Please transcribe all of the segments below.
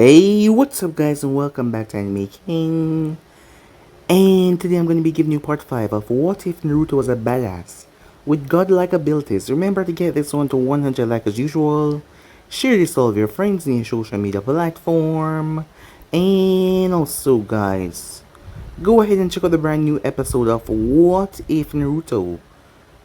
Hey, what's up guys and welcome back to Anime King. And today I'm going to be giving you part 5 of What If Naruto Was a Badass with godlike abilities. Remember to get this one to 100 like as usual. Share this to all of your friends in your social media platform. And also guys, go ahead and check out the brand new episode of What If Naruto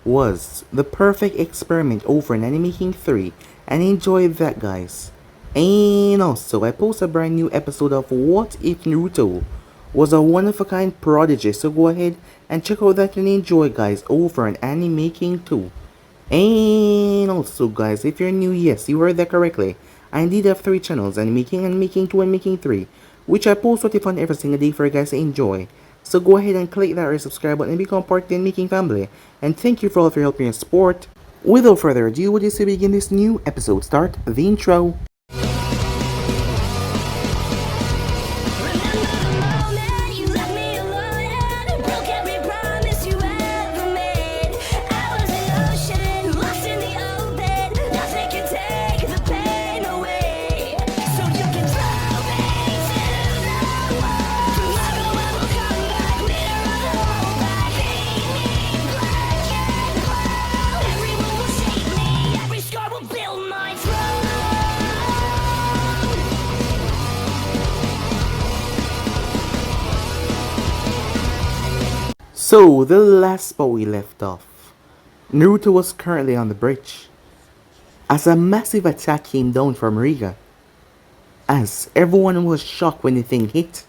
Was the perfect experiment over in Anime King 3 and enjoy that guys. And also I post a brand new episode of What If Naruto Was a one-of-a-kind prodigy, so go ahead and check out that and enjoy guys over on Anime King 2. And also guys, if you're new, yes, you heard that correctly. I indeed have 3 channels, Anime King, Anime King 2, and Anime King 3, which I post what if on every single day for you guys to enjoy. So go ahead and click that red subscribe button and become part of the Anime King family. And thank you for all of your help and your support. Without further ado, would you say we begin this new episode? Start the intro. So, the last spot we left off, Naruto was currently on the bridge, as a massive attack came down from Riga, as everyone was shocked when the thing hit.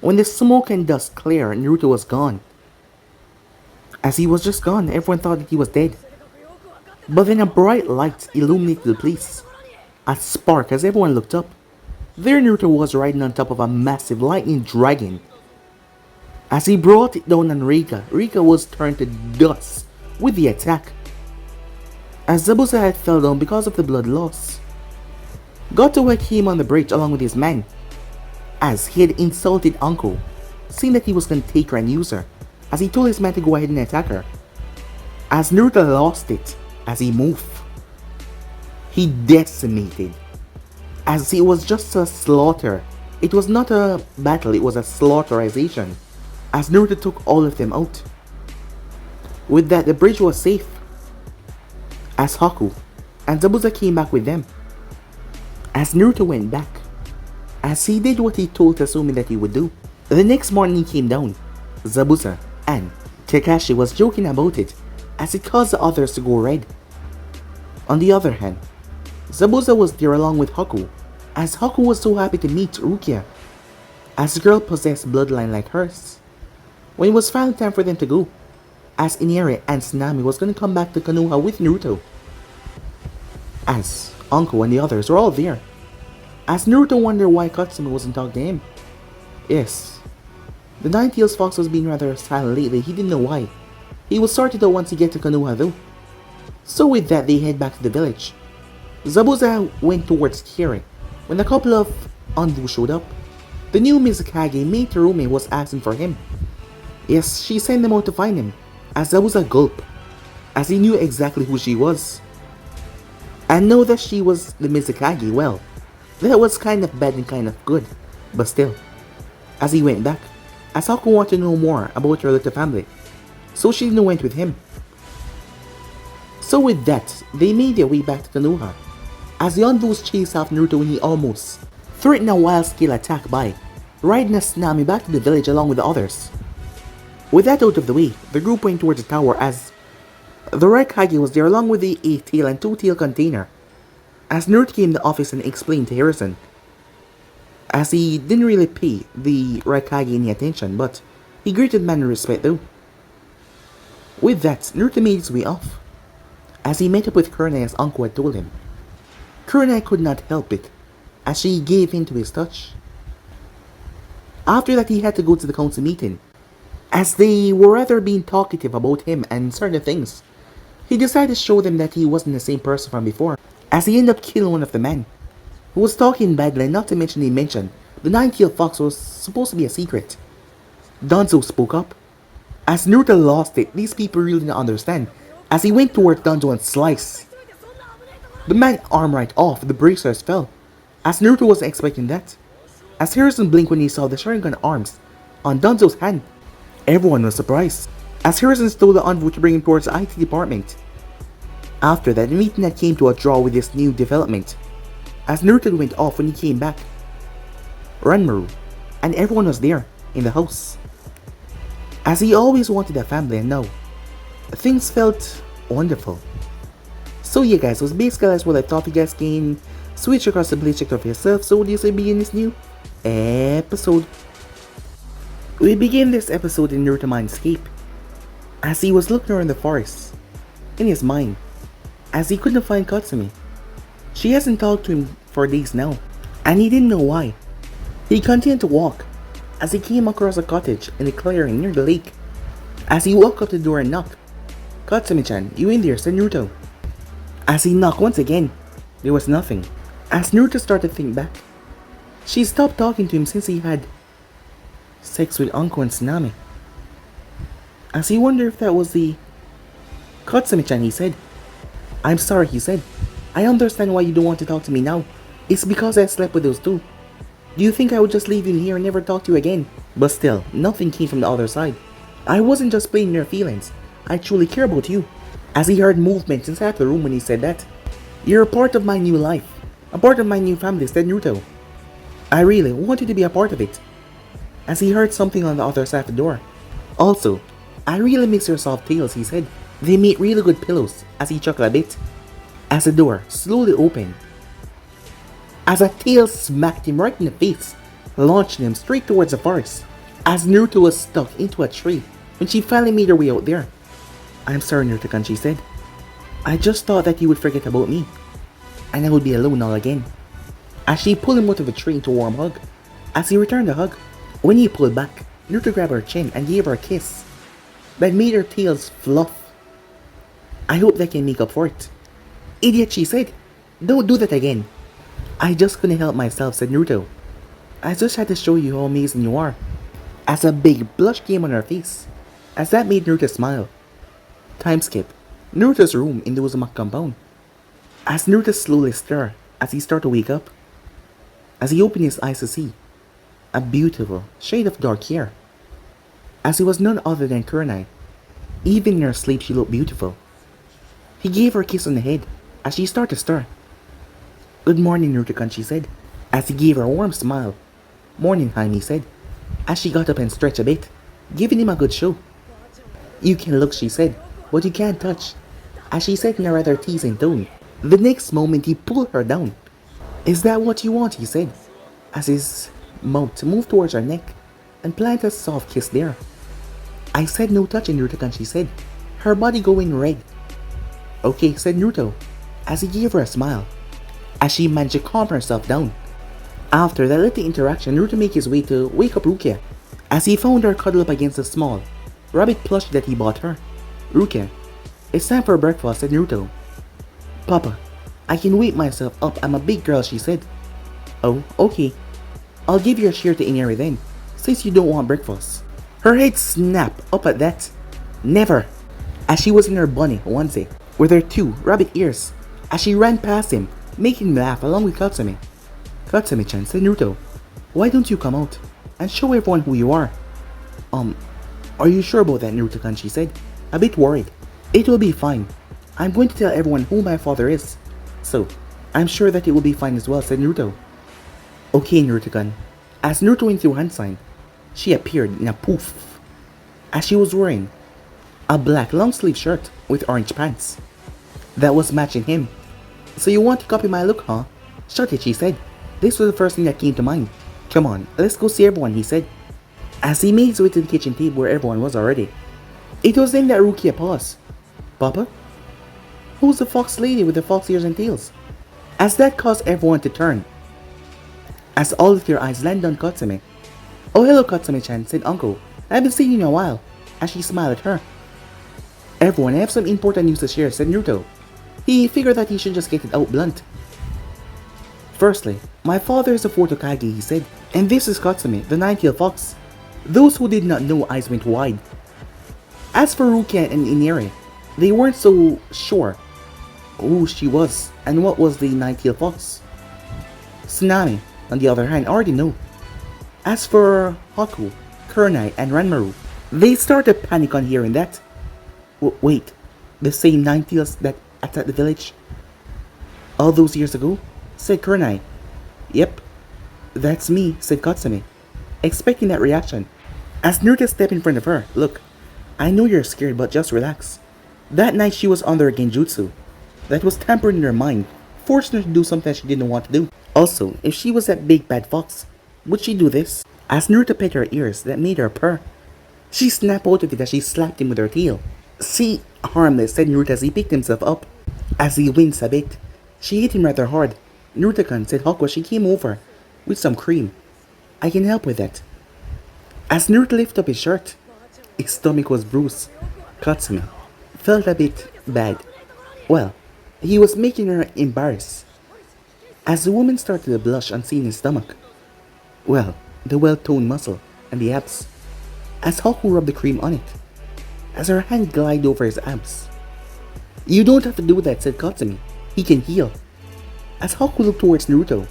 When the smoke and dust cleared, Naruto was gone. As he was just gone, everyone thought that he was dead. But then a bright light illuminated the place, a spark as everyone looked up. There Naruto was riding on top of a massive lightning dragon. As he brought it down on Riga, Riga was turned to dust with the attack, as Zabuza had fell down because of the blood loss. Goto came on the bridge along with his men, as he had insulted Uncle, saying that he was going to take her and use her, as he told his men to go ahead and attack her. As Naruto lost it, as he moved, he decimated, as it was just a slaughter. It was not a battle, it was a slaughterization, as Naruto took all of them out. With that, the bridge was safe, as Haku and Zabuza came back with them. As Naruto went back, as he did what he told Tatsumi that he would do. The next morning he came down. Zabuza and Kakashi was joking about it, as it caused the others to go red. On the other hand, Zabuza was there along with Haku, as Haku was so happy to meet Rukia, as the girl possessed bloodline like hers. When it was finally time for them to go, as Inari and Tsunami was going to come back to Konoha with Naruto, as Uncle and the others were all there, as Naruto wondered why Katsumi wasn't talking to him. Yes, the Nine-Tails Fox was being rather silent lately, he didn't know why. He was sorted out once he get to Konoha though. So with that, they head back to the village. Zabuza went towards Kiri when a couple of Anbu showed up. The new Mizukage, Mei Terume, was asking for him. Yes, she sent them out to find him, as Zabuza gulped, as he knew exactly who she was. And know that she was the Mizukage, well, that was kind of bad and kind of good, but still. As he went back, Asako wanted to know more about her little family, so she went with him. So with that, they made their way back to Konoha, as the Anbus chased off Naruto when he almost threatened a wild-scale attack by riding a Tsunami back to the village along with the others. With that out of the way, the group went towards the tower as the Raikage was there along with the 8-tail and 2-tail container. As Naruto came to the office and explained to Harrison, as he didn't really pay the Raikage any attention, but he greeted the man with respect though. With that, Naruto made his way off, as he met up with Kurenai as Uncle had told him. Kurenai could not help it, as she gave in to his touch. After that, he had to go to the council meeting, as they were rather being talkative about him and certain things. He decided to show them that he wasn't the same person from before, as he ended up killing one of the men, who was talking badly, and not to mention he mentioned the Nine-Tailed Fox was supposed to be a secret. Danzo spoke up. As Naruto lost it, these people really didn't understand, as he went towards Danzo and sliced the man's arm right off. The bracers fell, as Naruto wasn't expecting that. As Harrison blinked when he saw the Sharingan arms on Danzo's hand, everyone was surprised, as Harrison stole the envelope to bring him towards the IT department. After that, the meeting had came to a draw with this new development, as Naruto went off when he came back. Ranmaru and everyone was there, in the house. As he always wanted a family, and now, things felt wonderful. So yeah guys, was basically that's what I thought. You guys can switch across the blade, check out for yourself. So what do you say begin this new episode? We begin this episode in Naruto Mindscape, as he was looking around the forest, in his mind, as he couldn't find Katsumi. She hasn't talked to him for days now, and he didn't know why. He continued to walk, as he came across a cottage in a clearing near the lake. As he walked up to the door and knocked, "Katsumi-chan, you in there?" said Naruto. As he knocked once again, there was nothing. As Naruto started to think back, she stopped talking to him since he had sex with Anko and Tsunami. As he wondered if that was the "Katsumi-chan," he said. "I'm sorry," he said. "I understand why you don't want to talk to me now. It's because I slept with those two. Do you think I would just leave you here and never talk to you again?" But still, nothing came from the other side. "I wasn't just playing your feelings. I truly care about you." As he heard movements inside the room when he said that. "You're a part of my new life. A part of my new family," said Naruto. "I really want you to be a part of it." As he heard something on the other side of the door. "Also, I really miss your soft tails," he said. "They make really good pillows," as he chuckled a bit. As the door slowly opened, as a tail smacked him right in the face, launching him straight towards the forest. As Naruto was stuck into a tree when she finally made her way out there. "I'm sorry, Naruto-kun," she said. "I just thought that you would forget about me, and I would be alone all again." As she pulled him out of the tree into a warm hug. As he returned the hug, when he pulled back, Naruto grabbed her chin and gave her a kiss that made her tails fluff. "I hope that can make up for it." "Idiot," she said. "Don't do that again." "I just couldn't help myself," said Naruto. "I just had to show you how amazing you are." As a big blush came on her face, as that made Naruto smile. Time skip. Naruto's room in the Uzumaki compound. As Naruto slowly stirred, as he started to wake up. As he opened his eyes to see a beautiful shade of dark hair. As it was none other than Kurenai. Even in her sleep she looked beautiful. He gave her a kiss on the head as she started to stir. "Good morning, Naruto-kun," she said, as he gave her a warm smile. "Morning, Haim," he said, as she got up and stretched a bit, giving him a good show. "You can look," she said, "but you can't touch," as she said in a rather teasing tone. The next moment he pulled her down. "Is that what you want?" he said, as his mouth moved towards her neck and planted a soft kiss there. "I said no touching, Naruto-kun," she said, her body going red. "Okay," said Naruto, as he gave her a smile, as she managed to calm herself down. After that little interaction, Naruto made his way to wake up Rukia, as he found her cuddled up against a small rabbit plushie that he bought her. "Rukia, it's time for breakfast," said Naruto. "Papa, I can wake myself up, I'm a big girl," she said. "Oh, okay. I'll give you a share to Inari then, since you don't want breakfast." Her head snapped up at that. "Never!" As she was in her bunny onesie, with her two rabbit ears, as she ran past him, making him laugh along with Katsumi. "Katsumi-chan," said Naruto, "why don't you come out and show everyone who you are?" Are you sure about that, Naruto-kun?" she said, a bit worried. "It will be fine. I'm going to tell everyone who my father is, so I'm sure that it will be fine as well," said Naruto. "Okay, Naruto-kun." As Naruto went through hand sign, she appeared in a poof, as she was wearing a black long sleeve shirt with orange pants that was matching him. "So you want to copy my look, huh?" "Shut it," she said. This was the first thing that came to mind. "Come on, let's go see everyone," he said, as he made his way to the kitchen table where everyone was already. It was then that Rukia paused. "Papa? Who's the fox lady with the fox ears and tails?" As that caused everyone to turn, as all of their eyes landed on Katsumi. "Oh, hello, Katsumi-chan," said Uncle. "I haven't seen you in a while," as she smiled at her. "Everyone, I have some important news to share," said Naruto. He figured that he should just get it out blunt. "Firstly, my father is the fourth Hokage," he said, "and this is Katsumi, the nine-tailed fox." Those who did not know eyes went wide. As for Rukia and Inari, they weren't so sure who she was and what was the nine-tailed fox. Tsunami, on the other hand, already know. As for Haku, Kurenai, and Ranmaru, they start to panic on hearing that. Wait, the same Ninetales that attacked the village all those years ago? Said Kurenai. Yep, that's me, said Katsumi, expecting that reaction. As Naruto stepped in front of her, look, I know you're scared, but just relax. That night she was under a genjutsu that was tampering her mind, forcing her to do something she didn't want to do. Also, if she was that big bad fox, would she do this? As Naruto pet her ears, that made her purr. She snapped out of it as she slapped him with her tail. See, harmless, said Naruto as he picked himself up. As he winced a bit, she hit him rather hard. Naruto-kun, said Haku as she came over with some cream. I can help with that. As Naruto lifted up his shirt, his stomach was bruised. Katsumi felt a bit bad. Well, he was making her embarrassed. As the woman started to blush on seeing his stomach. Well, the well-toned muscle and the abs. As Haku rubbed the cream on it. As her hand glided over his abs. You don't have to do that, said Katsumi. He can heal. As Haku looked towards Naruto.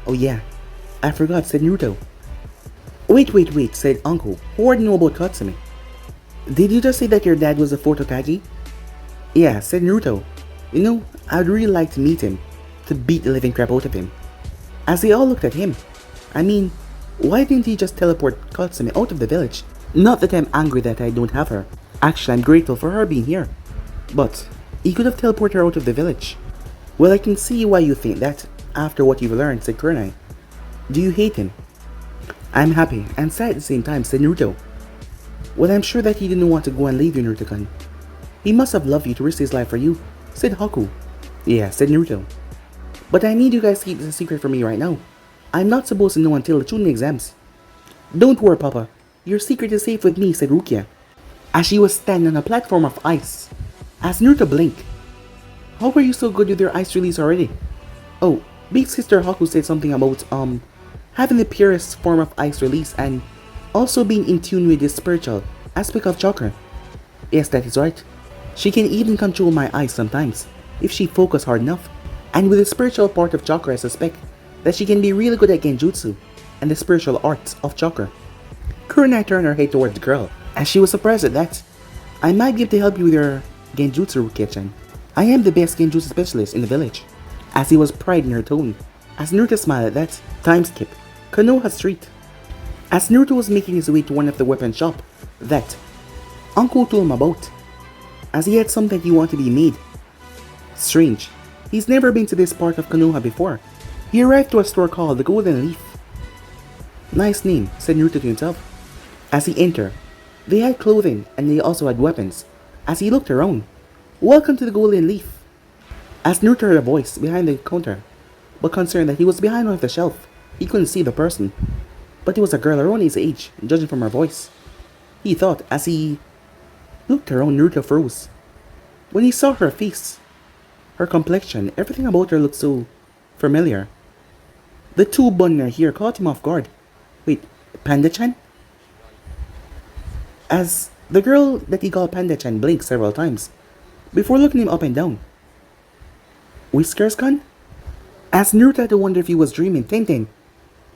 Oh yeah, I forgot, said Naruto. Wait, said Uncle, who already knew about Katsumi. Did you just say that your dad was a fourth Hokage? Yeah, said Naruto. You know, I'd really like to meet him, to beat the living crap out of him. As they all looked at him, I mean, why didn't he just teleport Katsumi out of the village? Not that I'm angry that I don't have her. Actually, I'm grateful for her being here. But, he could have teleported her out of the village. Well, I can see why you think that, after what you've learned, said Kurenai. Do you hate him? I'm happy and sad at the same time, said Naruto. Well, I'm sure that he didn't want to go and leave you, Naruto-kun. He must have loved you to risk his life for you, said Haku. Yeah, said Naruto. But I need you guys to keep this a secret from me right now. I'm not supposed to know until the Chunin exams. Don't worry, Papa. Your secret is safe with me, said Rukia, as she was standing on a platform of ice. As Naruto blinked. How were you so good with your ice release already? Oh, Big Sister Haku said something about, having the purest form of ice release and also being in tune with the spiritual aspect of chakra. Yes, that is right. She can even control my eyes sometimes, if she focuses hard enough. And with the spiritual part of chakra, I suspect that she can be really good at genjutsu and the spiritual arts of chakra. Kurenai turned her head towards the girl, as she was surprised at that. I might be able to help you with your genjutsu, Rukia-chan. I am the best genjutsu specialist in the village. As he was pride in her tone. As Naruto smiled at that, time skip. Konoha Street. As Naruto was making his way to one of the weapon shop, that Uncle told him about, as he had something he wanted to be made. Strange, he's never been to this part of Konoha before. He arrived to a store called the Golden Leaf. Nice name, said Naruto to himself. As he entered, they had clothing and they also had weapons. As he looked around, welcome to the Golden Leaf. As Naruto heard a voice behind the counter, but concerned that he was behind one of the shelf, he couldn't see the person. But it was a girl around his age, judging from her voice. He thought as he looked around, Naruto froze. When he saw her face, her complexion, everything about her looked so familiar. The two bun in her hair caught him off guard. Wait, Panda-chan? As the girl that he called Panda-chan blinked several times, before looking him up and down. Whiskers-kun? As Naruto had to wonder if he was dreaming, Tenten.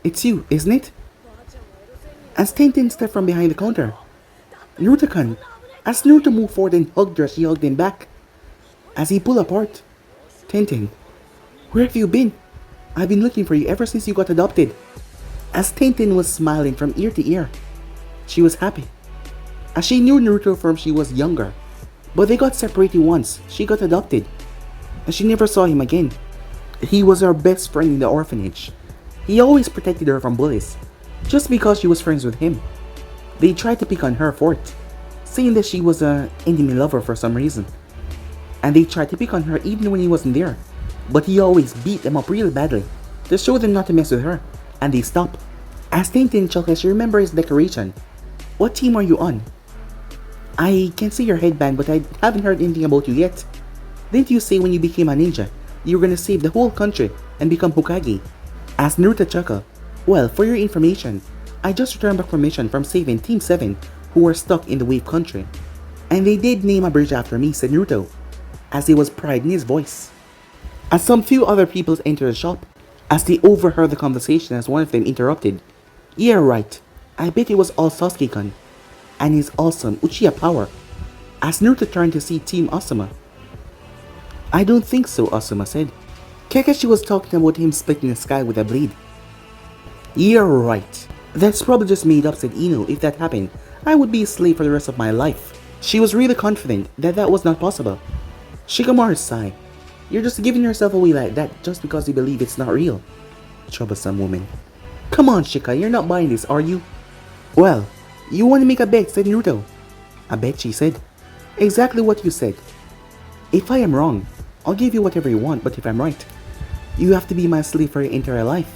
It's you, isn't it? As Tenten stepped from behind the counter. Naruto-kun. As Naruto moved forward and hugged her, she hugged him back. As he pulled apart. Tenten, where have you been? I've been looking for you ever since you got adopted. As Tenten was smiling from ear to ear. She was happy. As she knew Naruto from she was younger. But they got separated once. She got adopted. And she never saw him again. He was her best friend in the orphanage. He always protected her from bullies, just because she was friends with him. They tried to pick on her for it, saying that she was an enemy lover for some reason. And they tried to pick on her even when he wasn't there. But he always beat them up real badly, to show them not to mess with her. And they stopped. As Tenten chuckled as she remembered his decoration. What team are you on? I can see your headband, but I haven't heard anything about you yet. Didn't you say when you became a ninja, you were gonna save the whole country and become Hokage? Asked Naruto chuckled. Well, for your information, I just returned back from mission from saving Team 7 who were stuck in the Wave Country. And they did name a bridge after me, said Naruto, as there was pride in his voice. As some few other people entered the shop, As they overheard the conversation as one of them interrupted. Yeah, right. I bet it was all Sasuke-kun and his awesome Uchiha power. As Naruto turned to see Team Asuma. I don't think so, Asuma said. Kakashi was talking about him splitting the sky with a blade. You're right. That's probably just made up, said Ino. If that happened, I would be a slave for the rest of my life. She was really confident that that was not possible. Shikamaru sighed. You're just giving yourself away like that just because you believe it's not real. Troublesome woman. Come on, Shika, you're not buying this, are you? Well, you want to make a bet, said Naruto. A bet, she said. Exactly what you said. If I am wrong, I'll give you whatever you want, but if I'm right, you have to be my slave for your entire life.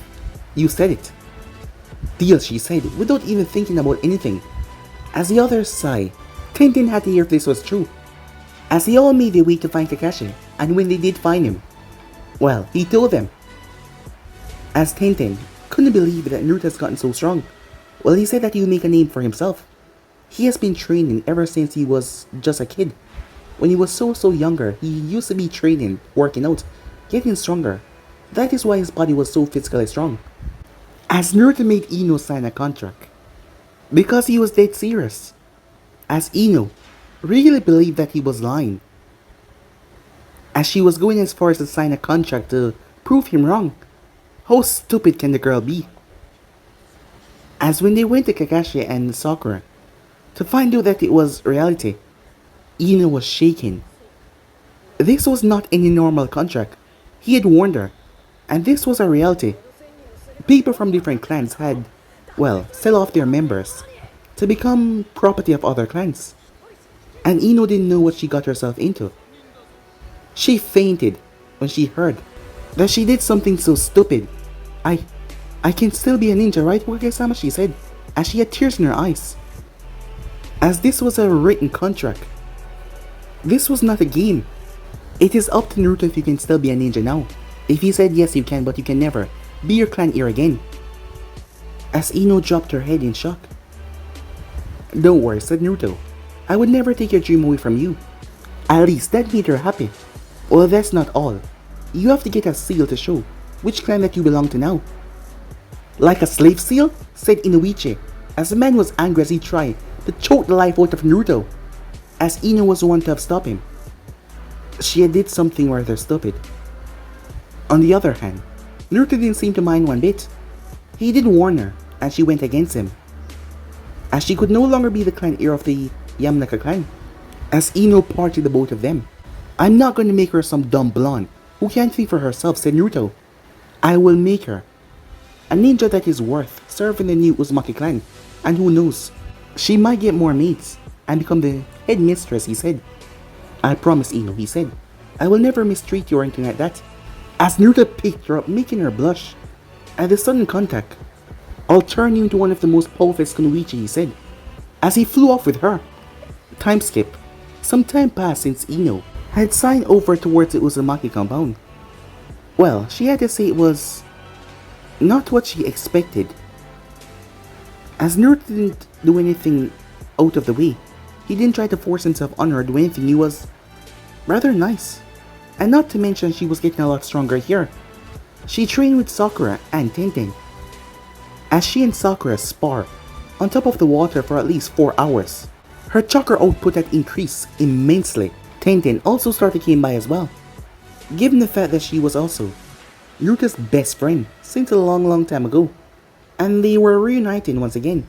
You said it. Deal, she said, without even thinking about anything. As the others sighed, Tenten had to hear if this was true. As they all made their way to find Kakashi, and when they did find him, well, he told them. As Tenten couldn't believe that Naruto has gotten so strong, well, he said that he would make a name for himself. He has been training ever since he was just a kid. When he was so younger, he used to be training, working out, getting stronger. That is why his body was so physically strong. As Naruto made Ino sign a contract. Because he was dead serious. As Ino really believed that he was lying. As she was going as far as to sign a contract to prove him wrong. How stupid can the girl be? As when they went to Kakashi and Sakura to find out that it was reality, Ino was shaking. This was not any normal contract. He had warned her, and this was a reality. People from different clans had, well, sell off their members to become property of other clans. And Ino didn't know what she got herself into. She fainted when she heard that she did something so stupid. I can still be a ninja, right, Wakasama? She said, as she had tears in her eyes. As this was a written contract. This was not a game. It is up to Naruto if you can still be a ninja now. If he said yes you can, but you can never be your clan heir again. As Ino dropped her head in shock. Don't worry, said Naruto. I would never take your dream away from you. At least that made her happy. Well, that's not all. You have to get a seal to show which clan that you belong to now. Like a slave seal? Said Inoichi, as the man was angry as he tried to choke the life out of Naruto, as Ino was the one to have stopped him. She had did something rather stupid. On the other hand, Naruto didn't seem to mind one bit. He did warn her, and she went against him, as she could no longer be the clan heir of the Yamanaka clan. As Ino parted the both of them. I'm not going to make her some dumb blonde who can't think for herself, said Naruto. I will make her a ninja that is worth serving the new Uzumaki clan, and who knows, she might get more mates and become the head mistress, he said. I promise, Ino, he said. I will never mistreat you or anything like that. As Naruto picked her up, making her blush at the sudden contact. I'll turn you into one of the most powerful Kunoichi, he said, as he flew off with her. Time skip. Some time passed since Ino had signed over towards the Uzumaki compound. Well, she had to say it was not what she expected. As Naruto didn't do anything out of the way, he didn't try to force himself on her to do anything. He was rather nice. And not to mention she was getting a lot stronger here. She trained with Sakura and Tenten, as she and Sakura spar on top of the water for at least 4 hours. Her chakra output had increased immensely. Tenten also started came by as well, given the fact that she was also Naruto's best friend since a long time ago, and they were reuniting once again.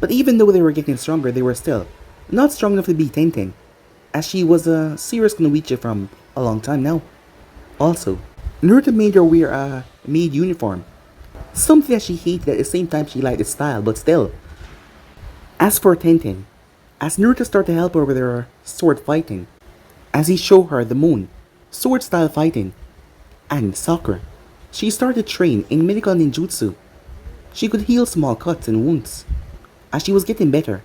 But even though they were getting stronger, they were still not strong enough to beat Tenten, as she was a serious Kunoichi from a long time now. Also, Naruto made her wear a maid uniform, something that she hated at the same time she liked the style, but still. As for Tenten, as Naruto started to help her with her sword fighting, as he showed her the moon, sword style fighting, and Sakura, she started to train in medical ninjutsu. She could heal small cuts and wounds, as she was getting better.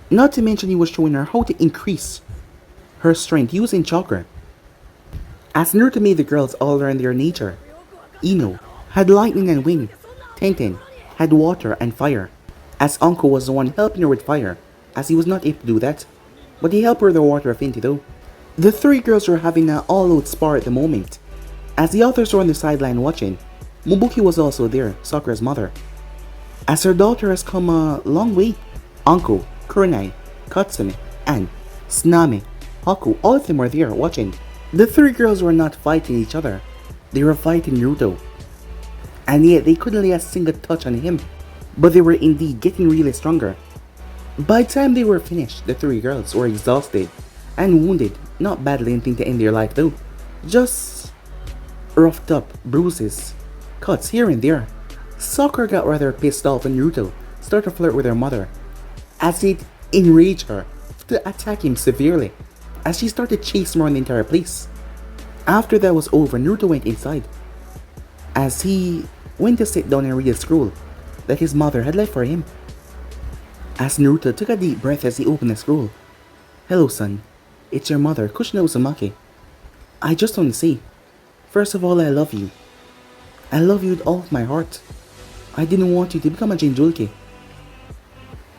Not to mention he was showing her how to increase her strength using chakra. As Naruto made the girls all learn their nature, Ino had lightning and wind, Tenten had water and fire, as Anko was the one helping her with fire, as he was not able to do that, but he helped her with the water affinity though. The three girls were having an all-out spar at the moment, as the others were on the sideline watching. Mobuki was also there, Sakura's mother. As her daughter has come a long way, Anko, Kurenai, Katsumi, and Tsunami, Haku, all of them were there watching. The three girls were not fighting each other, they were fighting Naruto. And yet they couldn't lay a single touch on him, but they were indeed getting really stronger. By the time they were finished, the three girls were exhausted and wounded, not badly anything to end their life though, just roughed up, bruises, cuts here and there. Sakura got rather pissed off when Naruto started to flirt with her mother, as it enraged her to attack him severely, as she started chasing around the entire place. After that was over, Naruto went inside, as he went to sit down and read a scroll that his mother had left for him. As Naruto took a deep breath as he opened the scroll. "Hello son, it's your mother, Kushina Uzumaki. I just want to say, first of all, I love you. I love you with all of my heart. I didn't want you to become a Jinchuriki.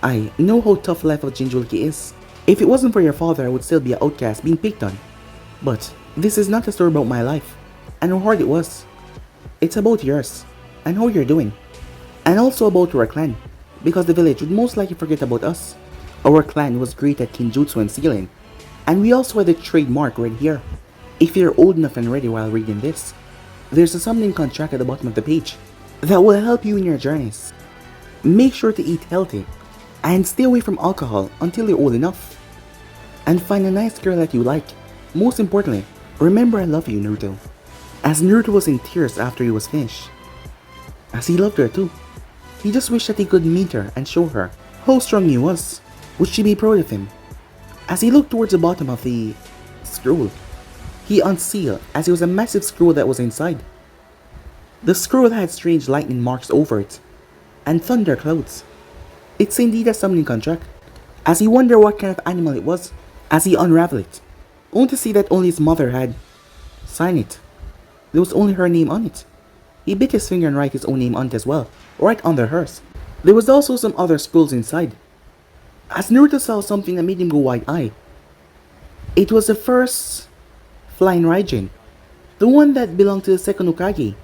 I know how tough life of Jinchuriki is. If it wasn't for your father, I would still be an outcast being picked on. But this is not a story about my life and how hard it was. It's about yours and how you're doing. And also about our clan, because the village would most likely forget about us. Our clan was great at Kinjutsu and sealing, and we also had the trademark right here. If you're old enough and ready while reading this, there's a summoning contract at the bottom of the page that will help you in your journeys. Make sure to eat healthy and stay away from alcohol until you're old enough. And find a nice girl that you like. Most importantly, remember I love you, Naruto." As Naruto was in tears after he was finished, as he loved her too. He just wished that he could meet her and show her how strong he was. Would she be proud of him? As he looked towards the bottom of the scroll, he unsealed, as it was a massive scroll that was inside. The scroll had strange lightning marks over it, and thunder clouds. It's indeed a summoning contract. As he wondered what kind of animal it was, as he unraveled it, only to see that only his mother had signed it. There was only her name on it. He bit his finger and wrote his own name on it as well, right under hers. There was also some other scrolls inside. As Naruto saw something that made him go wide-eyed. It was the first flying Raijin, the one that belonged to the second Hokage.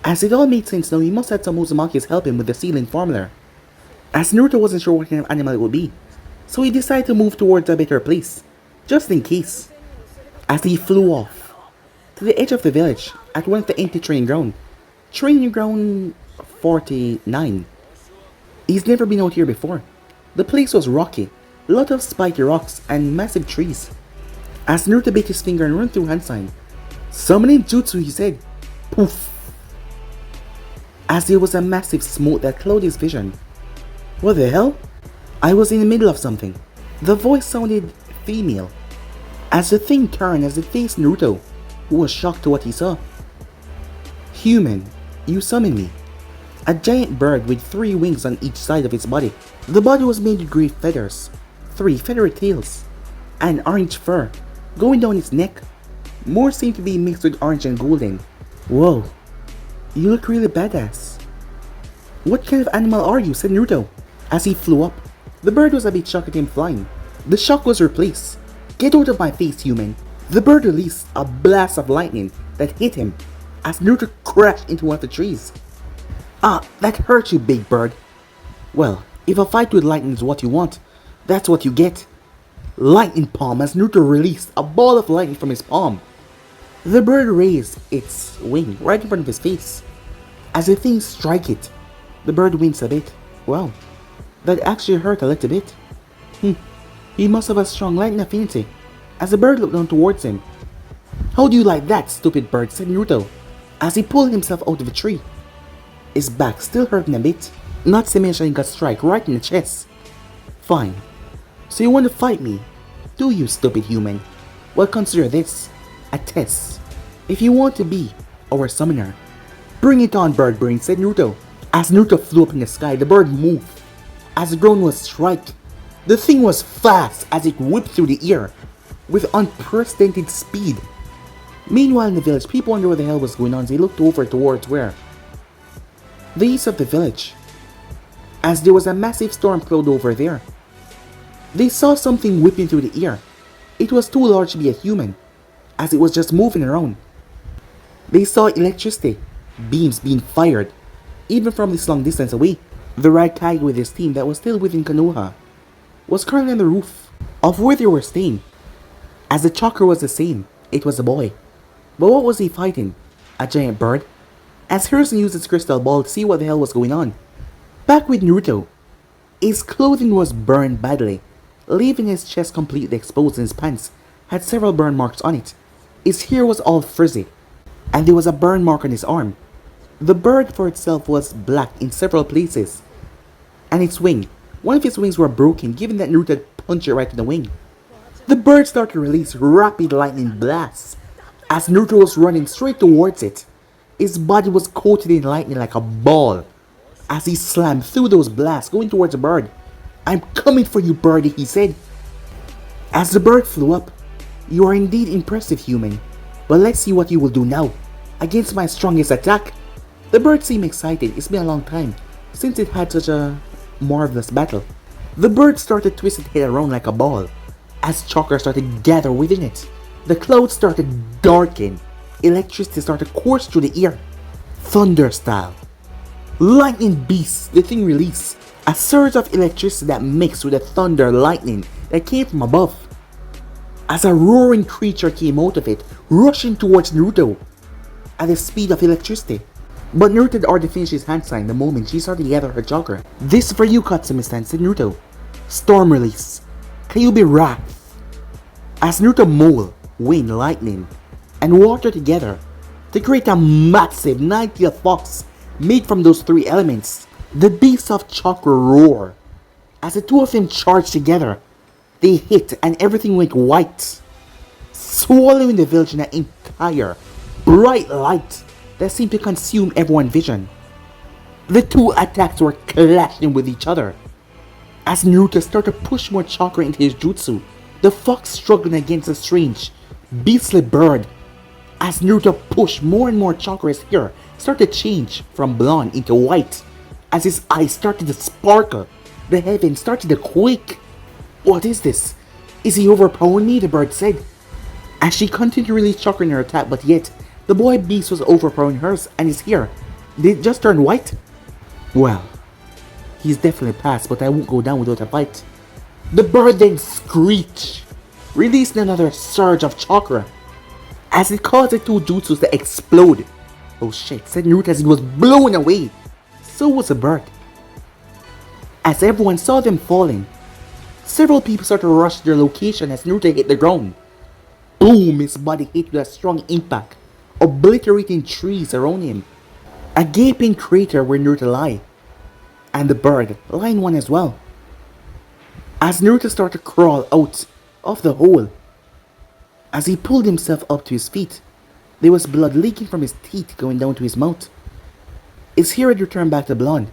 As it all made sense now, he must have some Uzumaki's help him with the sealing formula. As Naruto wasn't sure what kind of animal it would be, so he decided to move towards a better place, just in case. As he flew off to the edge of the village at one of the empty training ground. Training ground 49. He's never been out here before. The place was rocky, a lot of spiky rocks and massive trees. As Naruto bit his finger and ran through hand sign. "Summoning jutsu," he said. Poof. As there was a massive smoke that clouded his vision. What the hell? I was in the middle of something. The voice sounded female. As the thing turned as it faced Naruto, who was shocked to what he saw. "Human, you summoned me." A giant bird with 3 wings on each side of its body. The body was made with great feathers, 3 feathery tails, and orange fur going down its neck. More seemed to be mixed with orange and golden. "Whoa, you look really badass." "What kind of animal are you?" said Naruto. As he flew up, the bird was a bit shocked at him flying. The shock was replaced. "Get out of my face, human." The bird released a blast of lightning that hit him as Naruto crashed into one of the trees. "Ah, that hurt you, big bird." "Well, if a fight with lightning is what you want, that's what you get." Lightning palm as Naruto released a ball of lightning from his palm. The bird raised its wing right in front of his face. As the thing struck it, the bird winced a bit. Wow, that actually hurt a little bit. He must have a strong lightning affinity. As the bird looked down towards him. "How do you like that, stupid bird?" said Naruto, as he pulled himself out of the tree. His back still hurting a bit, not to mention he got struck right in the chest. "Fine. So you want to fight me, do you, stupid human? Well, consider this a test. If you want to be our summoner, bring it on, bird brain," said Naruto. As Naruto flew up in the sky, the bird moved. As the ground was struck, the thing was fast as it whipped through the air with unprecedented speed. Meanwhile in the village, people wondered what the hell was going on as they looked over towards where? The east of the village, as there was a massive storm cloud over there. They saw something whipping through the air. It was too large to be a human, as it was just moving around. They saw electricity, beams being fired, even from this long distance away. The Raikage with his team that was still within Konoha was currently on the roof of where they were staying. As the chakra was the same, it was a boy. But what was he fighting? A giant bird? As Hiruzen used his crystal ball to see what the hell was going on. Back with Naruto, his clothing was burned badly, leaving his chest completely exposed and his pants had several burn marks on it. His hair was all frizzy, and there was a burn mark on his arm. The bird for itself was black in several places, and its wing, one of its wings were broken given that Naruto had punched it right in the wing. The bird started to release rapid lightning blasts. As Naruto was running straight towards it, his body was coated in lightning like a ball. As he slammed through those blasts going towards the bird. "I'm coming for you, birdie," he said. As the bird flew up, "You are indeed impressive, human, but let's see what you will do now, against my strongest attack." The bird seemed excited. It's been a long time since it had such a marvelous battle. The bird started twisting its head around like a ball. As chakra started to gather within it, the clouds started to darken. Electricity started to course through the air. Thunder style. Lightning beasts, the thing released. A surge of electricity that mixed with the thunder lightning that came from above. As a roaring creature came out of it, rushing towards Naruto at the speed of electricity. But Naruto had already finished his hand sign the moment she started to gather her chakra. "This for you, Katsumi-san," said Naruto. Storm release. Kyuubi wrath. As Naruto Mole, wind, lightning, and water together to create a massive 90th fox made from those three elements. The beasts of chakra roar. As the two of them charged together, they hit and everything went white, swallowing the village in an entire bright light that seemed to consume everyone's vision. The two attacks were clashing with each other. As Naruto started to push more chakra into his jutsu, the fox struggling against a strange, beastly bird. As Naruto pushed more and more chakra, his hair started to change from blonde into white. As his eyes started to sparkle, the heavens started to quake. "What is this? Is he overpowering me?" the bird said. As she continued to release chakra in her attack, but yet, the boy beast was overpowering hers, and his hair, did it just turn white? Well, he's definitely passed, but I won't go down without a fight. The bird then screeched, releasing another surge of chakra, as it caused the two jutsus to explode. "Oh shit," said Naruto as he was blown away. So was the bird. As everyone saw them falling, several people started to rush to their location as Naruto hit the ground. Boom! His body hit with a strong impact, obliterating trees around him. A gaping crater where Naruto lay, and the bird lying one as well. As Naruto started to crawl out of the hole, as he pulled himself up to his feet, there was blood leaking from his teeth going down to his mouth. His hair had returned back to blonde.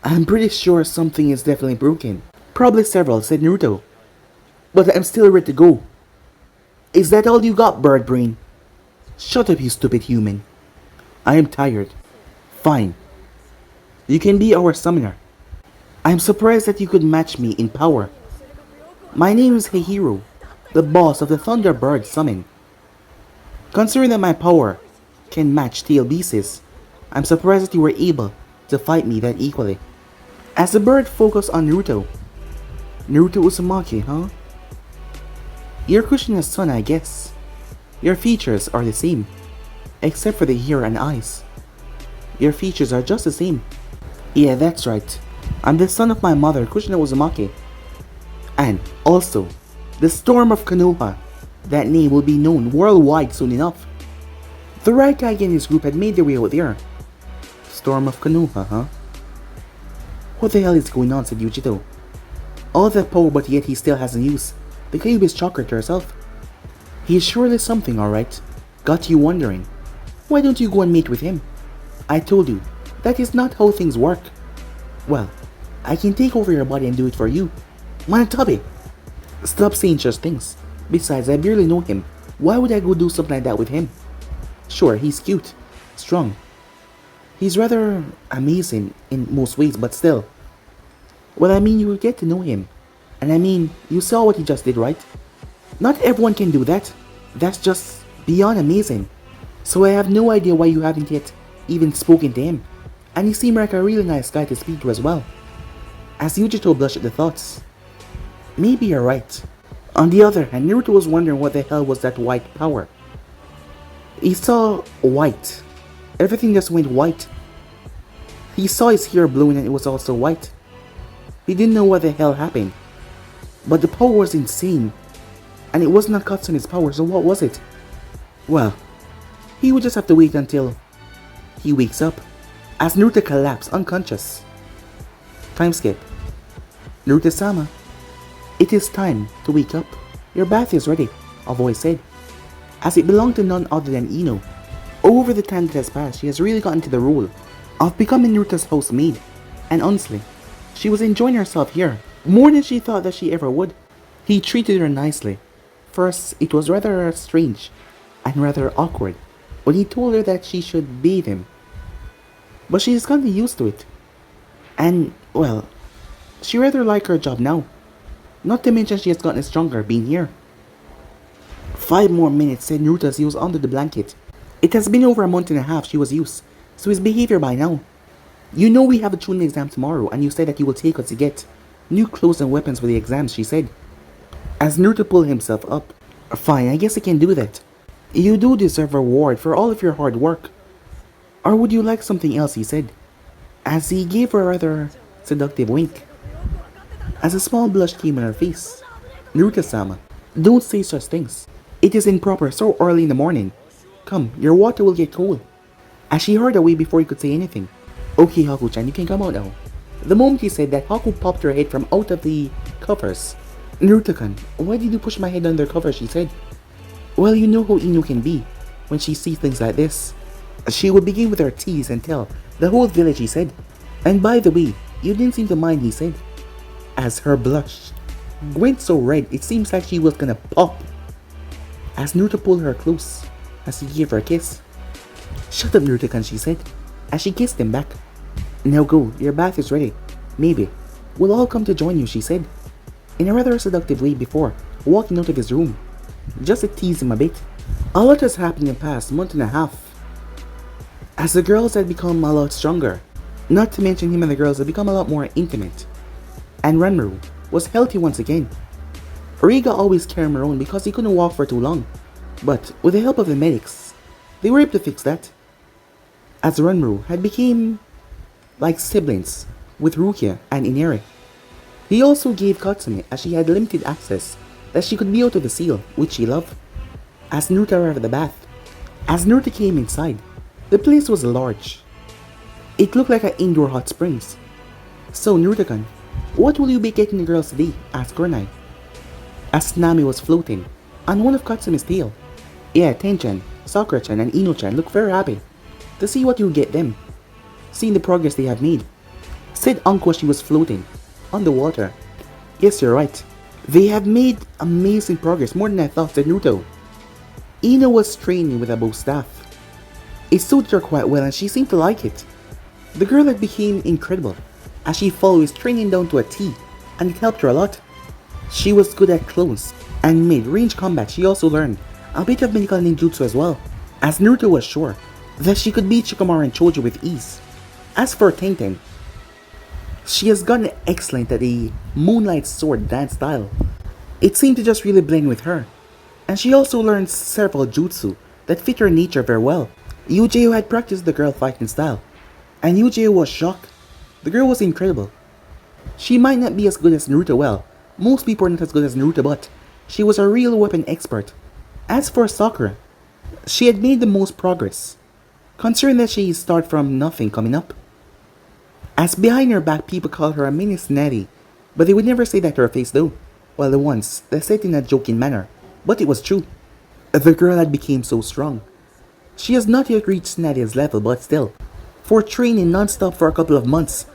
I'm pretty sure something is definitely broken. "Probably several," said Naruto. "But I'm still ready to go." "Is that all you got, bird brain?" "Shut up, you stupid human. I am tired." "Fine. You can be our summoner. I'm surprised that you could match me in power. My name is Heihiro, the boss of the Thunderbird Summon. Considering that my power can match Tail Beast's, I'm surprised that you were able to fight me that equally." As the bird focused on Naruto. "Naruto Uzumaki, huh? You're Kushina's son, I guess. Your features are the same, except for the hair and eyes. Your features are just the same." "Yeah, that's right. I'm the son of my mother, Kushina Uzumaki. And also, the Storm of Konoha. That name will be known worldwide soon enough." The Raikage and his group had made their way out there. "Storm of Konoha, huh? What the hell is going on?" said Yujito. "All that power, but yet he still hasn't used the Kyuubi's chakra to herself. He is surely something, alright. Got you wondering. Why don't you go and meet with him? I told you, that is not how things work." "Well, I can take over your body and do it for you. Manatabe!" "Stop saying such things. Besides, I barely know him. Why would I go do something like that with him? Sure, he's cute, strong. He's rather amazing in most ways, but still. Well, I mean, you will get to know him. And I mean, you saw what he just did, right? Not everyone can do that. That's just beyond amazing. So I have no idea why you haven't yet even spoken to him. And he seemed like a really nice guy to speak to as well. As Yujito blushed at the thoughts. Maybe you're right. On the other hand, Naruto was wondering what the hell was that white power. He saw white. Everything just went white. He saw his hair blowing and it was also white. He didn't know what the hell happened. But the power was insane. And it was not Katsune's power, so what was it? Well, he would just have to wait until he wakes up. As Naruto collapsed unconscious. Time skip. Naruto-sama, it is time to wake up. Your bath is ready, a voice said. As it belonged to none other than Ino. Over the time that has passed, she has really gotten to the role of becoming Naruto's housemaid. And honestly, she was enjoying herself here, more than she thought that she ever would. He treated her nicely. First, it was rather strange and rather awkward when he told her that she should bathe him. But she has gotten used to it. And, well, she rather liked her job now. Not to mention she has gotten stronger being here. 5 more minutes, said Naruto as he was under the blanket. It has been over a month and a half she was used, so his behavior by now. You know we have a tuning exam tomorrow and you said that you will take us to get new clothes and weapons for the exams, she said. As Naruto pulled himself up. Fine, I guess I can do that. You do deserve a reward for all of your hard work. Or would you like something else, he said, as he gave her a rather seductive wink. As a small blush came on her face. Naruto-sama, don't say such things. It is improper so early in the morning. Come, your water will get cold. As she hurried away before he could say anything. Okay, Haku-chan, you can come out now. The moment he said that, Haku popped her head from out of the covers. Naruto-kan, why did you push my head under covers, she said. Well, you know how Ino can be when she sees things like this. She would begin with her tease and tell the whole village, he said. And by the way, you didn't seem to mind, he said. As her blush went so red, it seems like she was gonna pop. As Naruto pulled her close, as he gave her a kiss. Shut up, Naruto-kan, she said, as she kissed him back. Now go, your bath is ready. Maybe we'll all come to join you, she said, in a rather seductive way before walking out of his room. Just to tease him a bit. A lot has happened in the past month and a half. As the girls had become a lot stronger. Not to mention him and the girls had become a lot more intimate. And Ranmaru was healthy once again. Riga always carried him around because he couldn't walk for too long. But with the help of the medics, they were able to fix that. As Ranmaru had become like siblings with Rukia and Inari. He also gave Katsumi, as she had limited access, that she could be out of the seal, which she loved. As Naruto arrived at the bath. As Naruto came inside, the place was large. It looked like an indoor hot springs. So Naruto-kan, what will you be getting the girls today? Asked Kurenai. As Nami was floating on one of Katsumi's tail. Yeah, Tenchan, Sakura-chan and Ino-chan look very happy to see what you get them, seeing the progress they have made. Said Anko as she was floating on the water. Yes, you're right. They have made amazing progress, more than I thought, said Naruto. Ino was training with a bow staff. It suited her quite well and she seemed to like it. The girl had become incredible as she followed his training down to a T, and it helped her a lot. She was good at close and mid-range combat. She also learned a bit of medical ninjutsu as well, as Naruto was sure that she could beat Shikamaru and Choji with ease. As for Tenten, she has gotten excellent at the Moonlight Sword dance style. It seemed to just really blend with her. And she also learned several jutsu that fit her nature very well. Yujiro had practiced the girl fighting style, and Yujiro was shocked. The girl was incredible. She might not be as good as Naruto, well, most people are not as good as Naruto, but she was a real weapon expert. As for Sakura, she had made the most progress, considering that she started from nothing coming up. As behind her back people called her a mini snatty, but they would never say that to her face though. Well, the ones, they said it in a joking manner, but it was true. The girl had become so strong. She has not yet reached Snatty's level, but still, for training non-stop for a couple of months,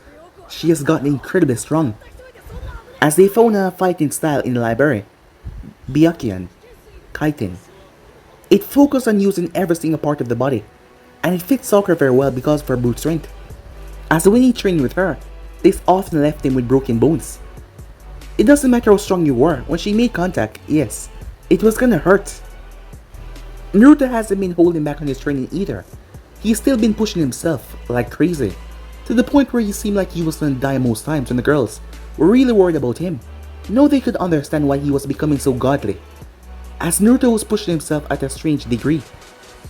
she has gotten incredibly strong. As they found a fighting style in the library, Byakugan, Kaiten. It focused on using every single part of the body, and it fit Sakura very well because of her brute strength. As when he trained with her, this often left him with broken bones. It doesn't matter how strong you were, when she made contact, yes, it was gonna hurt. Naruto hasn't been holding back on his training either. He's still been pushing himself like crazy, to the point where he seemed like he was gonna die most times when the girls were really worried about him. No, they could understand why he was becoming so godly, as Naruto was pushing himself at a strange degree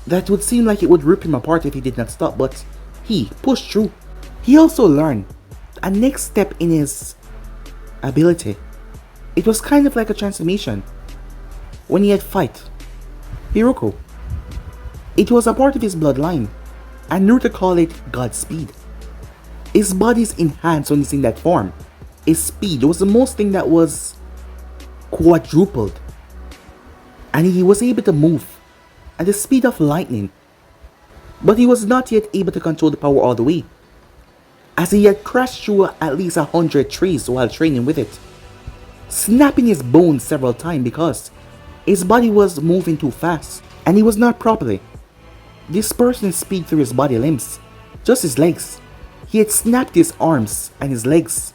that would seem like it would rip him apart if he did not stop, but he pushed through. He also learned a next step in his ability. It was kind of like a transformation when he had fight Hiroko. It was a part of his bloodline, and Naruto called it Godspeed. His body's enhanced when he's in that form. His speed was the most thing that was quadrupled, and he was able to move at the speed of lightning. But he was not yet able to control the power all the way, as he had crashed through at least 100 trees while training with it, snapping his bones several times because his body was moving too fast and he was not properly dispersing his speed through his body limbs, just his legs. He had snapped his arms and his legs,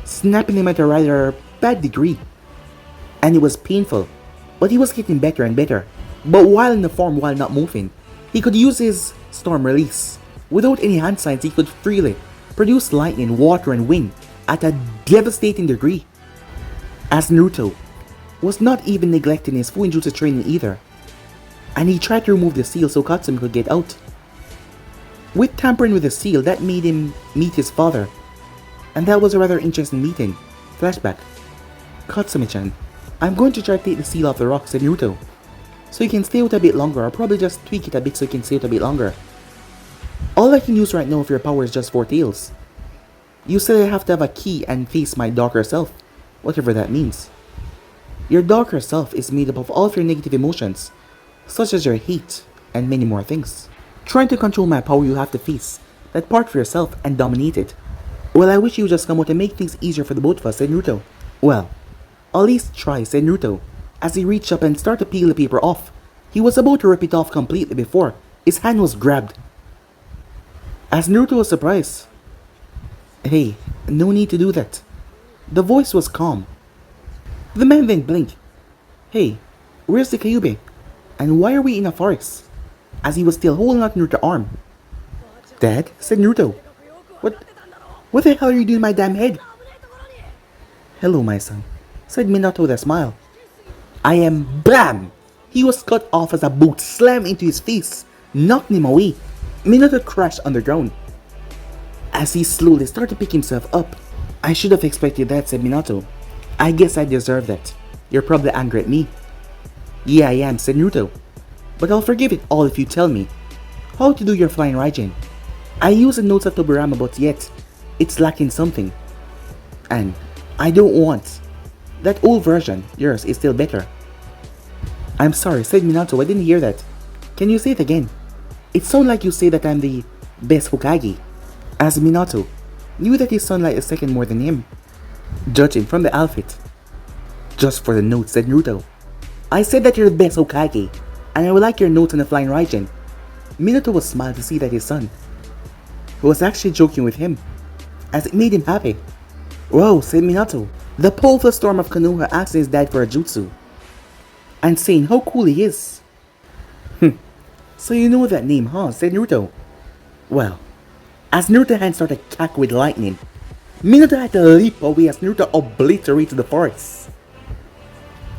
snapping them at a rather bad degree, and it was painful, but he was getting better and better. But while in the form, while not moving, he could use his storm release. Without any hand signs, he could freely produce lightning, water, and wind at a devastating degree. As Naruto was not even neglecting his Fuinjutsu training either, and he tried to remove the seal so Katsumi could get out. With tampering with the seal, that made him meet his father, and that was a rather interesting meeting. Flashback. Katsumi-chan, I'm going to try to take the seal off the rock, said Naruto, so you can stay out a bit longer, or probably just tweak it a bit so you can stay out a bit longer. All I can use right now if your power is just 4 tails. You said I have to have a key and face my darker self, whatever that means. Your darker self is made up of all of your negative emotions, such as your hate and many more things. Trying to control my power, you have to face that part for yourself and dominate it. Well, I wish you would just come out and make things easier for the both of us, said Naruto. Well, at least try, said Naruto, as he reached up and started to peel the paper off. He was about to rip it off completely before his hand was grabbed. As Naruto was surprised. Hey, no need to do that. The voice was calm. The man then blinked. Hey, where's the Kyuubi? And why are we in a forest? As he was still holding out Naruto's arm. Dad, said Naruto. What the hell are you doing in my damn head? Hello, my son, said Minato with a smile. I am BAM! He was cut off as a boot slammed into his face, knocking him away. Minato crashed underground. As he slowly started to pick himself up. I should have expected that, said Minato. I guess I deserve that. You're probably angry at me. Yeah, I am, said Naruto. But I'll forgive it all if you tell me how to do your flying Raijin. I use the notes of Tobirama, but yet it's lacking something. And I don't want. That old version, yours, is still better. I'm sorry, said Minato, I didn't hear that. Can you say it again? It sounds like you say that I'm the best Hokage. As Minato knew that his son liked the second more than him, judging from the outfit. Just for the notes, said Naruto. I said that you're the best Hokage, and I would like your notes on the flying Raijin. Minato was smiled to see that his son was actually joking with him, as it made him happy. Whoa, said Minato. The powerful storm of Konoha asking his dad for a jutsu, and saying how cool he is. So you know that name, huh? Said Naruto. Well, as Naruto's hand started to crack with lightning, Minato had to leap away as Naruto obliterated the forest.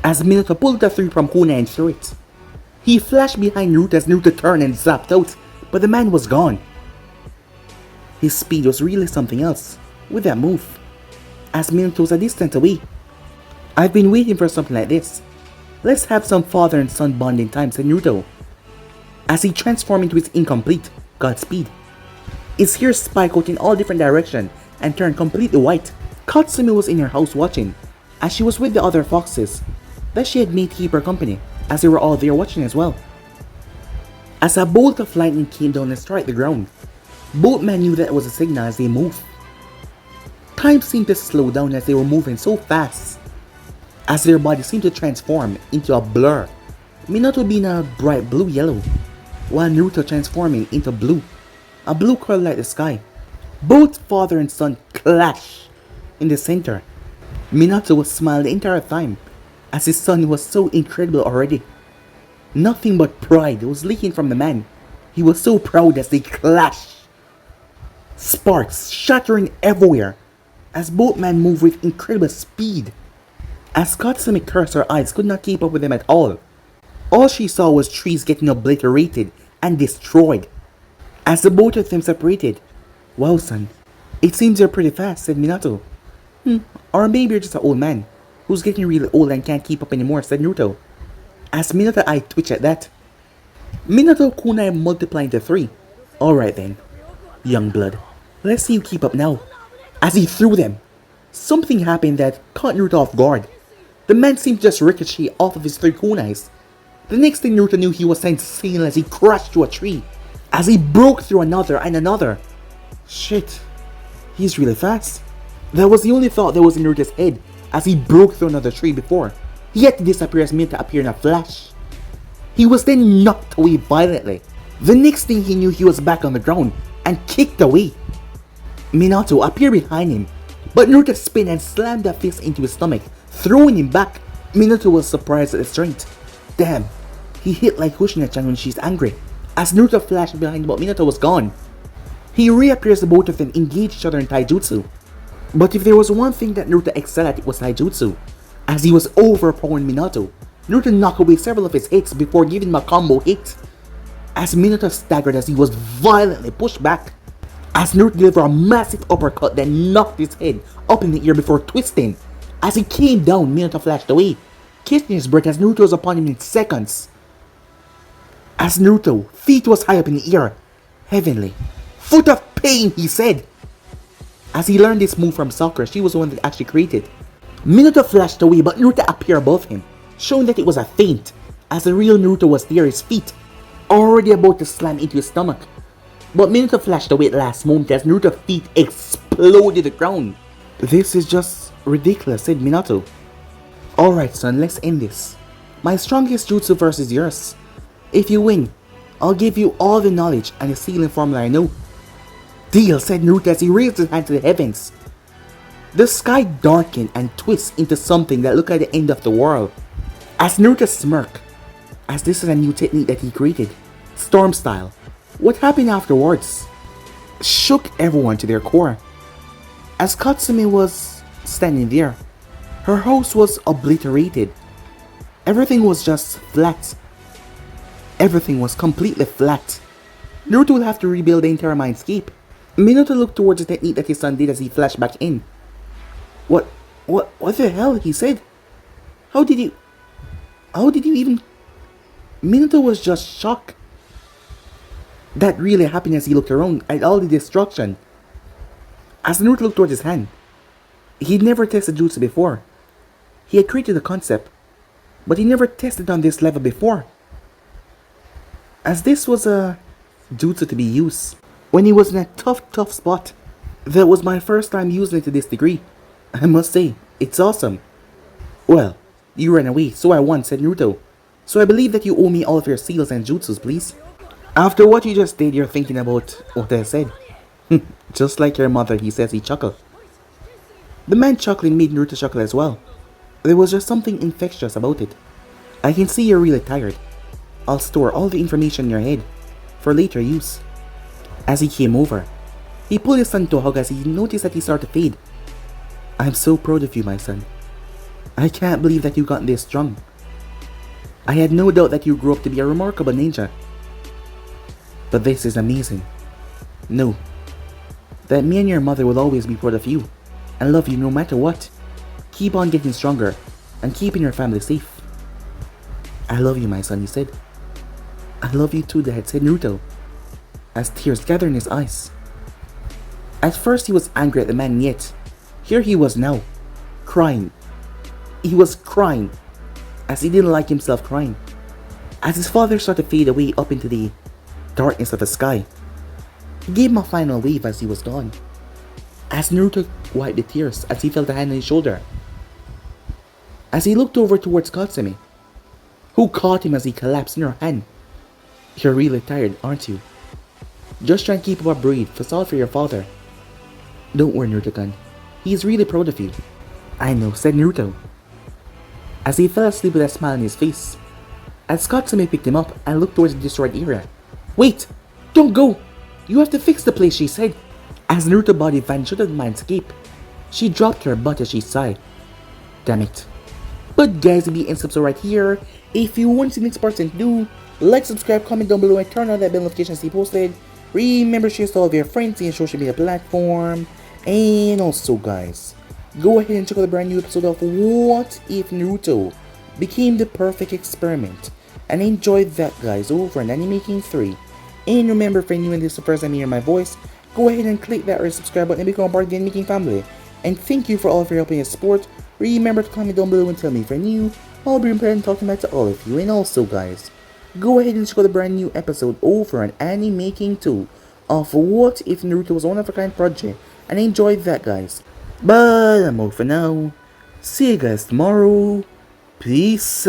As Minato pulled the 3 from Kuna and threw it, he flashed behind Naruto as Naruto turned and zapped out, but the man was gone. His speed was really something else with that move, as Minato was a distance away. I've been waiting for something like this. Let's have some father and son bonding time, said Naruto, as he transformed into his incomplete Godspeed. His hair spiked out in all different directions and turned completely white. Katsumi was in her house watching, as she was with the other foxes that she had made keep her company, as they were all there watching as well. As a bolt of lightning came down and struck the ground, both men knew that it was a signal as they moved. Time seemed to slow down as they were moving so fast, as their bodies seemed to transform into a blur. Minato being a bright blue-yellow, while Naruto transforming into blue, a blue color like the sky. Both father and son clash in the center. Minato was smiling the entire time, as his son was so incredible already. Nothing but pride was leaking from the man. He was so proud as they clashed. Sparks shattering everywhere as both men moved with incredible speed. As Katsumi cursed, her eyes could not keep up with them at all. All she saw was trees getting obliterated and destroyed. As the both of them separated, "Wow, son, it seems you're pretty fast," said Minato. Or maybe you're just an old man who's getting really old and can't keep up anymore," said Naruto. As Minato eye twitched at that. Minato kunai multiplied to 3. "Alright then, young blood, let's see you keep up now." As he threw them, something happened that caught Naruto off guard. The man seemed to just ricochet off of his 3 kunais. The next thing Naruto knew, he was sent sailing as he crashed through a tree. As he broke through another and another. Shit, he's really fast. That was the only thought that was in Naruto's head as he broke through another tree before. He had to disappear as Minato appeared in a flash. He was then knocked away violently. The next thing he knew, he was back on the ground and kicked away. Minato appeared behind him, but Naruto spun and slammed a fist into his stomach, throwing him back. Minato was surprised at the strength. Damn, he hit like Kushina-chan when she's angry. As Naruto flashed behind, but Minato was gone. He reappears, the both of them engaged each other in taijutsu. But if there was one thing that Naruto excelled at, it was taijutsu. As he was overpowering Minato, Naruto knocked away several of his hits before giving him a combo hit. As Minato staggered as he was violently pushed back. As Naruto delivered a massive uppercut that knocked his head up in the air before twisting. As he came down, Minato flashed away, catching his breath as Naruto was upon him in seconds. As Naruto, feet was high up in the air. Heavenly. "Foot of pain," he said. As he learned this move from Sakura, she was the one that actually created. Minato flashed away, but Naruto appeared above him, showing that it was a feint, as the real Naruto was near his feet, already about to slam into his stomach. But Minato flashed away at the last moment as Naruto's feet exploded the ground. "This is just ridiculous," said Minato. "Alright son, let's end this. My strongest jutsu versus yours. If you win, I'll give you all the knowledge and the sealing formula I know." "Deal," said Naruto as he raised his hand to the heavens. The sky darkened and twisted into something that looked like the end of the world. As Naruto smirked, as this is a new technique that he created, storm style. What happened afterwards shook everyone to their core. As Katsumi was standing there, her house was obliterated. Everything was just flat. Everything was completely flat. Naruto will have to rebuild the entire mindscape. Minato looked towards the technique that his son did as he flashed back in. What the hell?" he said. How did you even... Minato was just shocked. That really happened as he looked around at all the destruction. As Naruto looked towards his hand, he'd never tested jutsu before. He had created the concept, but he never tested on this level before. As this was a jutsu to be used when he was in a tough spot. That was my first time using it to this degree. I must say, it's awesome. "Well, you ran away, so I won," said Naruto. "So I believe that you owe me all of your seals and jutsus, please." "After what you just did, you're thinking about what I said." "Just like your mother," he says, he chuckled. The man chuckling made Naruto chuckle as well. There was just something infectious about it. "I can see you're really tired. I'll store all the information in your head for later use." As he came over, he pulled his son to a hug as he noticed that he started to fade. "I'm so proud of you, my son. I can't believe that you got this strong. I had no doubt that you grew up to be a remarkable ninja. But this is amazing. Know that me and your mother will always be proud of you and love you no matter what. Keep on getting stronger and keeping your family safe." "I love you, my son," he said. "I love you too, Dad," said Naruto, as tears gathered in his eyes. At first he was angry at the man, yet here he was now, crying. He was crying, as he didn't like himself crying. As his father started to fade away up into the darkness of the sky, he gave him a final wave as he was gone. As Naruto wiped the tears as he felt a hand on his shoulder. As he looked over towards Katsumi, who caught him as he collapsed in her hand. "You're really tired, aren't you? Just try and keep up a brave facade for your father. Don't worry, Naruto-kun. He's really proud of you." "I know," said Naruto, as he fell asleep with a smile on his face. As Katsumi picked him up and looked towards the destroyed area. Wait! Don't go! You have to fix the place, she said. As Naruto's body vanished out of the mind's escape, she dropped her butt as she sighed. Damn it. But guys, if you end subscribe right here. If you want to see the next part, then do like, subscribe, comment down below, and turn on that bell notification to see posted. Remember to share to all of your friends and social media platform. And also guys, go ahead and check out the brand new episode of What If Naruto Became the Perfect Experiment. And enjoy that guys over on Anime Making 3. And remember, if you're new and this is the first time you hear my voice, go ahead and click that red subscribe button and become part of the Anime Making family. And thank you for all of your help and support. Remember to comment down below and tell me if you're new. I'll be prepared and talking back to all of you. And also guys, go ahead and check out the brand new episode over on Anime Making 2 of What If Naruto Was a One-of-a-Kind Project. And enjoy that guys. But I'm out for now. See you guys tomorrow. Peace.